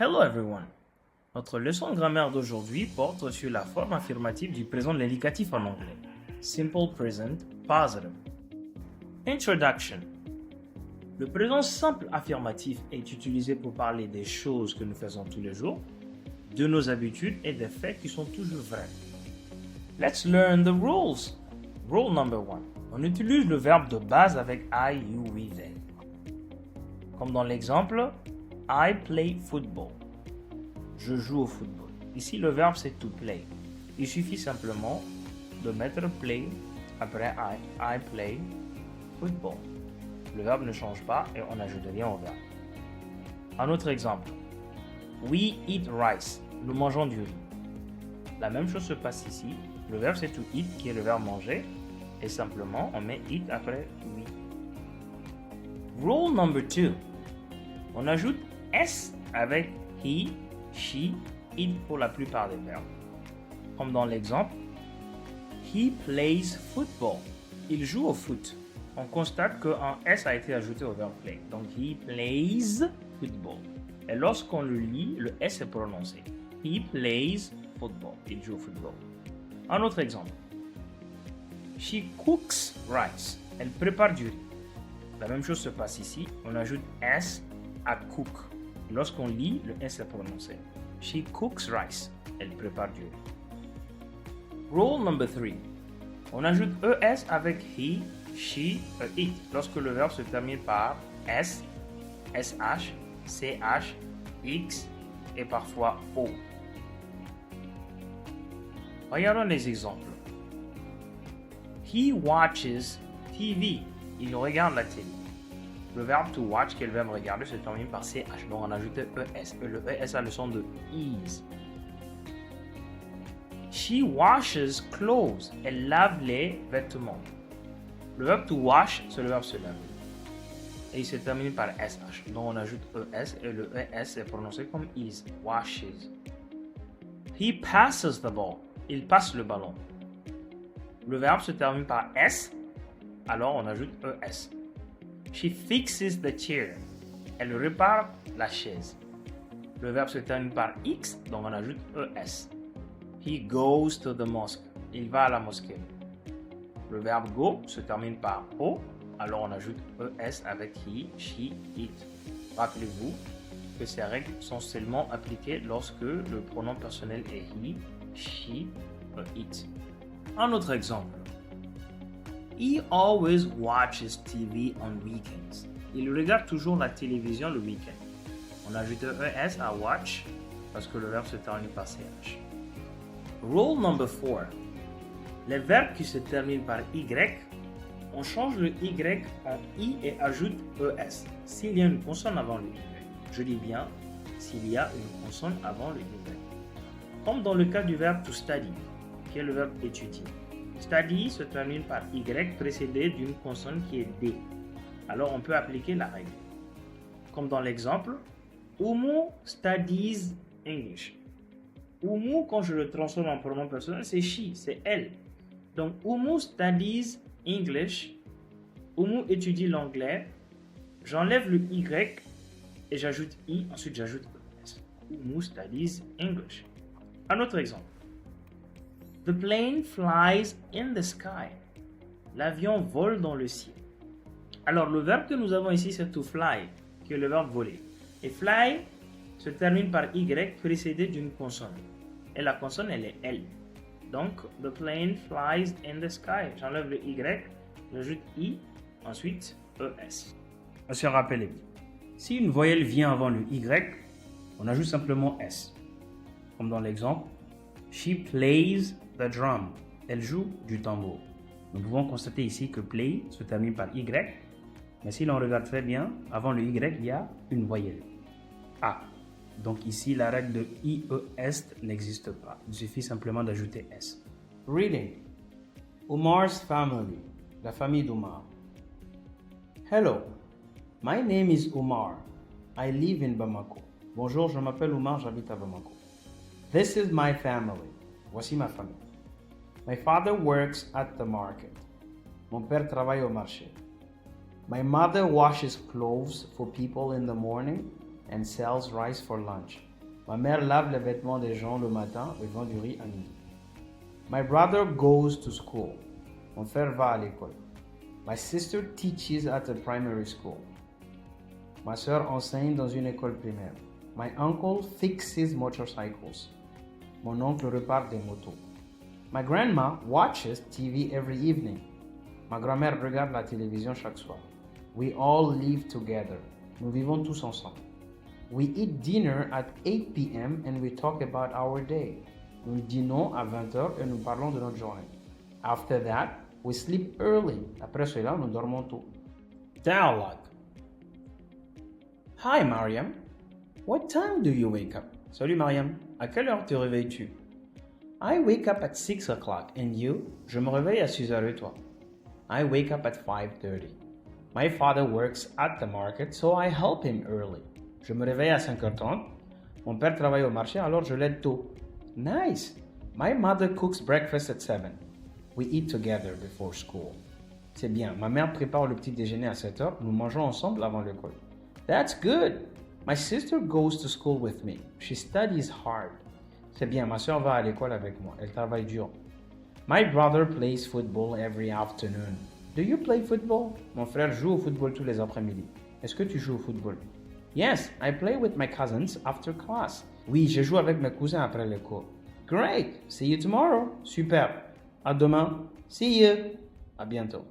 Hello everyone! Notre leçon de grammaire d'aujourd'hui porte sur la forme affirmative du présent de l'indicatif en anglais. Simple Present Positive. Introduction. Le présent simple affirmatif est utilisé pour parler des choses que nous faisons tous les jours, de nos habitudes et des faits qui sont toujours vrais. Let's learn the rules. Rule number 1. On utilise le verbe de base avec I, you, we, they. Comme dans l'exemple, I play football. Je joue au football. Ici, le verbe c'est to play. Il suffit simplement de mettre play après I play football. Le verbe ne change pas et on n'ajoute rien au verbe. Un autre exemple. We eat rice. Nous mangeons du riz. La même chose se passe ici. Le verbe c'est to eat qui est le verbe manger et simplement on met eat après we. Rule number 2. On ajoute S avec he, she, it pour la plupart des verbes. Comme dans l'exemple, he plays football. Il joue au foot. On constate qu'un S a été ajouté au verbe play. Donc, he plays football. Et lorsqu'on le lit, le S est prononcé. He plays football. Il joue au football. Un autre exemple. She cooks rice. Elle prépare du riz. La même chose se passe ici. On ajoute S à cook. Lorsqu'on lit, le S est prononcé. She cooks rice. Elle prépare du riz. Rule number 3. On ajoute ES avec he, she, it lorsque le verbe se termine par S, SH, CH, X et parfois O. Regardons les exemples. He watches TV. Il regarde la télé. Le verbe to watch, qui est le verbe regarder, se termine par CH. Donc on ajoute ES. Et le ES a le son de is. She washes clothes. Elle lave les vêtements. Le verbe to wash, c'est le verbe se laver. Et il se termine par SH. Donc on ajoute ES et le ES est prononcé comme is. Washes. He passes the ball. Il passe le ballon. Le verbe se termine par S. Alors on ajoute ES. She fixes the chair. Elle répare la chaise. Le verbe se termine par X, donc on ajoute ES. He goes to the mosque. Il va à la mosquée. Le verbe go se termine par O, alors on ajoute ES avec he, she, it. Rappelez-vous que ces règles sont seulement appliquées lorsque le pronom personnel est he, she, it. Un autre exemple. He always watches TV on weekends. Il regarde toujours la télévision le week-end. On ajoute ES à watch parce que le verbe se termine par CH. Rule number 4. Les verbes qui se terminent par Y, on change le Y en I et ajoute ES s'il y a une consonne avant le Y. Je dis bien s'il y a une consonne avant le Y. Comme dans le cas du verbe to study, qui est le verbe étudier. Study se termine par Y précédé d'une consonne qui est D. Alors on peut appliquer la règle. Comme dans l'exemple, Umu studies English. Umu, quand je le transforme en pronom personnel, c'est she, c'est elle. Donc Umu studies English. Umu étudie l'anglais. J'enlève le Y et j'ajoute I, ensuite j'ajoute ES. Umu studies English. Un autre exemple. The plane flies in the sky. L'avion vole dans le ciel. Alors, le verbe que nous avons ici, c'est to fly, qui est le verbe voler. Et fly se termine par Y précédé d'une consonne. Et la consonne, elle est L. Donc, the plane flies in the sky. J'enlève le Y, j'ajoute I, ensuite ES. On se rappelle. Si une voyelle vient avant le Y, on ajoute simplement S. Comme dans l'exemple, she plays the drum. Elle joue du tambour. Nous pouvons constater ici que play se termine par Y, mais si l'on regarde très bien, avant le Y, il y a une voyelle. A. Donc ici, la règle de IES n'existe pas. Il suffit simplement d'ajouter S. Reading. Omar's family. La famille d'Omar. Hello. My name is Omar. I live in Bamako. Bonjour, je m'appelle Omar, j'habite à Bamako. This is my family. Voici ma famille. My father works at the market. Mon père travaille au marché. My mother washes clothes for people in the morning and sells rice for lunch. Ma mère lave les vêtements des gens le matin et vend du riz à midi. My brother goes to school. Mon frère va à l'école. My sister teaches at a primary school. Ma sœur enseigne dans une école primaire. My uncle fixes motorcycles. Mon oncle répare des motos. My grandma watches TV every evening. Ma grand-mère regarde la télévision chaque soir. We all live together. Nous vivons tous ensemble. We eat dinner at 8 p.m. and we talk about our day. Nous dînons à 20h et nous parlons de notre journée. After that, we sleep early. Après cela, nous dormons tôt. Dialogue. Hi, Mariam. What time do you wake up? Salut Mariam, à quelle heure te réveilles-tu? I wake up at 6 o'clock. And you? Je me réveille à 6h et toi? I wake up at 5:30. My father works at the market, so I help him early. Je me réveille à 5h30. Mon père travaille au marché, alors je l'aide tôt. Nice. My mother cooks breakfast at 7. We eat together before school. C'est bien. Ma mère prépare le petit déjeuner à 7h. Nous mangeons ensemble avant l'école. That's good. My sister goes to school with me. She studies hard. C'est bien. Ma soeur va à l'école avec moi. Elle travaille dur. My brother plays football every afternoon. Do you play football? Mon frère joue au football tous les après-midi. Est-ce que tu joues au football? Yes, I play with my cousins after class. Oui, je joue avec mes cousins après les cours. Great. See you tomorrow. Super. À demain. See you. À bientôt.